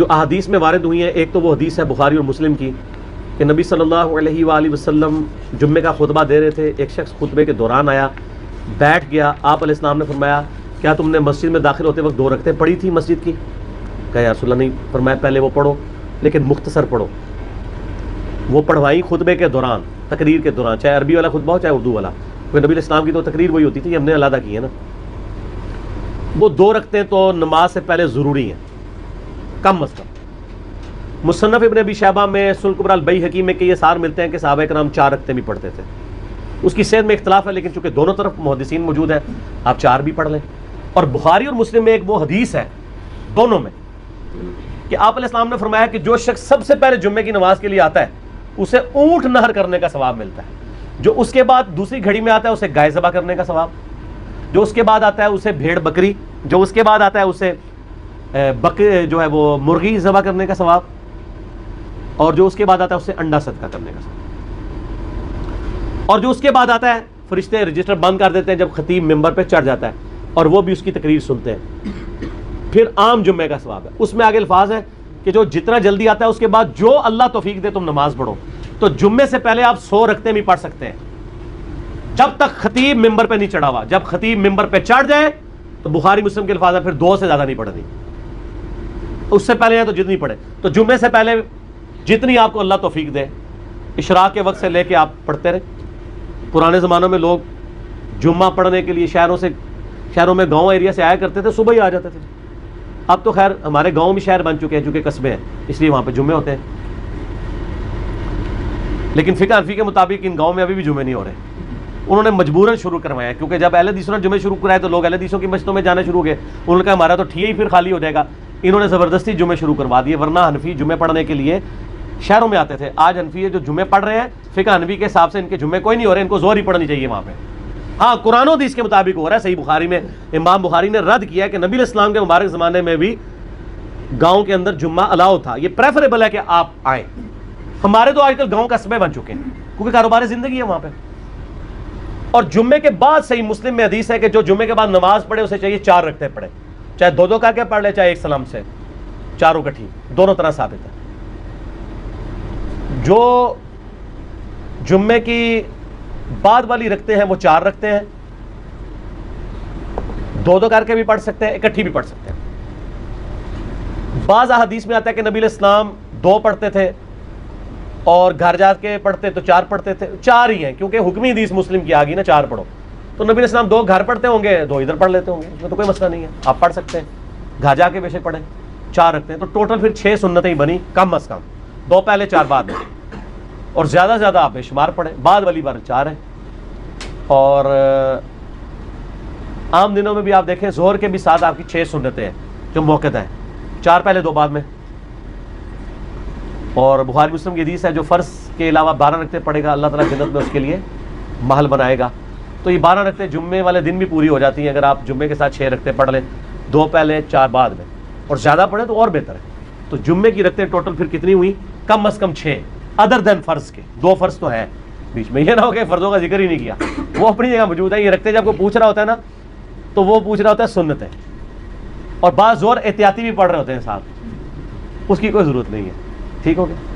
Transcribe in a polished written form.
جو احادیث میں وارد ہوئی ہیں، ایک تو وہ حدیث ہے بخاری اور مسلم کی کہ نبی صلی اللہ علیہ وآلہ وسلم جمعے کا خطبہ دے رہے تھے، ایک شخص خطبے کے دوران آیا، بیٹھ گیا، آپ علیہ السلام نے فرمایا کیا تم نے مسجد میں داخل ہوتے وقت 2 رکعتیں پڑھی تھی مسجد کی؟ کہا یا رسول اللہ نہیں. فرمایا پہلے وہ پڑھو لیکن مختصر پڑھو. وہ پڑھوائی خطبے کے دوران، تقریر کے دوران، چاہے عربی والا خطبہ ہو چاہے اردو والا، کیونکہ نبی علیہ السلام کی تو تقریر وہی ہوتی تھی، ہم نے علیحدہ کی ہے نا. وہ 2 رکعتیں تو نماز سے پہلے ضروری ہیں کم از کم. مصنف ابن ابی شیبہ میں سنن کبری البیہقی میں کہ یہ آثار ملتے ہیں کہ صحابہ کرام 4 رکعتیں بھی پڑھتے تھے. اس کی صحت میں اختلاف ہے، لیکن چونکہ دونوں طرف محدثین موجود ہیں آپ 4 بھی پڑھ لیں. اور بخاری اور مسلم میں ایک وہ حدیث ہے دونوں میں کہ آپ علیہ السلام نے فرمایا کہ جو شخص سب سے پہلے جمعے کی نماز کے لیے آتا ہے اسے اونٹ نہر کرنے کا ثواب ملتا ہے، جو اس کے بعد دوسری گھڑی میں آتا ہے اسے گائے ذبح کرنے کا ثواب، جو اس کے بعد آتا ہے اسے بھیڑ بکری، جو اس کے بعد آتا ہے اسے جو ہے وہ مرغی ذبح کرنے کا ثواب، اور جو اس کے بعد آتا ہے اسے انڈا صدقہ کرنے کا ثواب. اور جو اس کے بعد آتا ہے فرشتے رجسٹر بند کر دیتے ہیں جب خطیب ممبر پہ چڑھ جاتا ہے اور وہ بھی اس کی تقریر سنتے ہیں. پھر عام جمعے کا ثواب ہے. اس میں آگے الفاظ ہے کہ جو جتنا جلدی آتا ہے اس کے بعد جو اللہ توفیق دے تم نماز پڑھو. تو جمعے سے پہلے آپ 100 رکعتیں بھی پڑھ سکتے ہیں جب تک خطیب ممبر پہ نہیں چڑھا ہوا. جب خطیب ممبر پہ چڑھ جائے تو بخاری مسلم کے الفاظ ہے پھر 2 سے زیادہ نہیں پڑھنی. اس سے پہلے ہے تو جتنی پڑھے. تو جمعے سے پہلے جتنی آپ کو اللہ توفیق دے، اشراق کے وقت سے لے کے آپ پڑھتے رہے. پرانے زمانوں میں لوگ جمعہ پڑھنے کے لیے شہروں میں گاؤں ایریا سے آیا کرتے تھے، صبح ہی آ جاتے تھے. اب تو خیر ہمارے گاؤں بھی شہر بن چکے ہیں چونکہ قصبے ہیں، اس لیے وہاں پہ جمعے ہوتے ہیں. لیکن فقہ حنفی کے مطابق ان گاؤں میں ابھی بھی جمعے نہیں ہو رہے. انہوں نے مجبوراً شروع کروایا کیونکہ جب اہل حدیثوں نے جمعے شروع کرائے تو لوگ اہل حدیثوں کی مسجدوں میں جانا شروع ہو گئے. انہوں نے کہا ہمارا تو ٹھیک ہی پھر خالی ہو جائے گا. انہوں نے زبردستی جمعے شروع کروا دیے، ورنہ حنفی جمعے پڑھنے کے لیے شہروں میں آتے تھے. آج حنفی جو جمعے پڑھ رہے ہیں فقہ حنفی کے حساب سے ان کے جمعے کوئی نہیں ہو رہے، ان کو زور ہی پڑھنی چاہیے وہاں پہ. ہاں قرآن و حدیث کے مطابق ہو رہا ہے. صحیح بخاری میں امام بخاری نے رد کیا ہے کہ نبی علیہ السلام کے مبارک زمانے میں بھی گاؤں کے اندر جمعہ الاؤ تھا. یہ پریفریبل ہے کہ آپ آئیں. ہمارے تو آج کل گاؤں قصبے بن چکے ہیں کیونکہ کاروبار زندگی ہے وہاں پہ. اور جمعے کے بعد صحیح مسلم میں حدیث ہے کہ جو جمعے کے بعد نماز پڑھے اسے چاہیے 4 رکعتیں پڑھے، چاہے 2 کر کے پڑھ لے چاہے ایک سلام سے، چاروں کٹھی، دونوں طرح ثابت ہے. جو جمعے کی بعد والی رکھتے ہیں وہ 4 رکھتے ہیں، 2 کر کے بھی پڑھ سکتے ہیں، اکٹھی بھی پڑھ سکتے ہیں. بعض احادیث میں آتا ہے کہ نبی علیہ السلام 2 پڑھتے تھے اور گھر جا کے پڑھتے تو 4 پڑھتے تھے. 4 ہی ہیں کیونکہ حکمی حدیث مسلم کی آ گئی نا 4 پڑھو. تو نبی علیہ السلام 2 گھر پڑھتے ہوں گے، 2 ادھر پڑھ لیتے ہوں گے، اس میں تو کوئی مسئلہ نہیں ہے، آپ پڑھ سکتے ہیں. گھر جا کے بے شک پڑھیں. 4 رکھتے ہیں تو ٹوٹل پھر 6 سنتیں بنی کم از کم، 2 پہلے 4 بعد میں. اور زیادہ سے زیادہ آپ بے شمار پڑھیں. بعد والی بار 4 ہے. اور عام دنوں میں بھی آپ دیکھیں ظہر کے بھی ساتھ آپ کی 6 سنتیں ہیں جو موقع ہیں، 4 پہلے 2 بعد میں. اور بخاری مسلم کی حدیث ہے جو فرض کے علاوہ 12 رکعتیں پڑھے گا اللہ تعالیٰ جنت میں اس کے لیے محل بنائے گا. تو یہ 12 رکعتیں جمعے والے دن بھی پوری ہو جاتی ہیں اگر آپ جمعے کے ساتھ 6 رکعتیں پڑھ لیں، 2 پہلے 4 بعد میں، اور زیادہ پڑھیں تو اور بہتر ہے. تو جمعے کی رکعتیں ٹوٹل پھر کتنی ہوئی؟ کم از کم 6 ادر دین فرض کے. 2 فرض تو ہیں بیچ میں، یہ نہ ہو کہ فرضوں کا ذکر ہی نہیں کیا، وہ اپنی جگہ موجود ہے. یہ رکھتے جب کوئی پوچھ رہا ہوتا ہے نا تو وہ پوچھ رہا ہوتا ہے سنتیں، اور بعض زور احتیاطی بھی پڑھ رہے ہوتے ہیں ساتھ، اس کی کوئی ضرورت نہیں ہے. ٹھیک ہو گیا.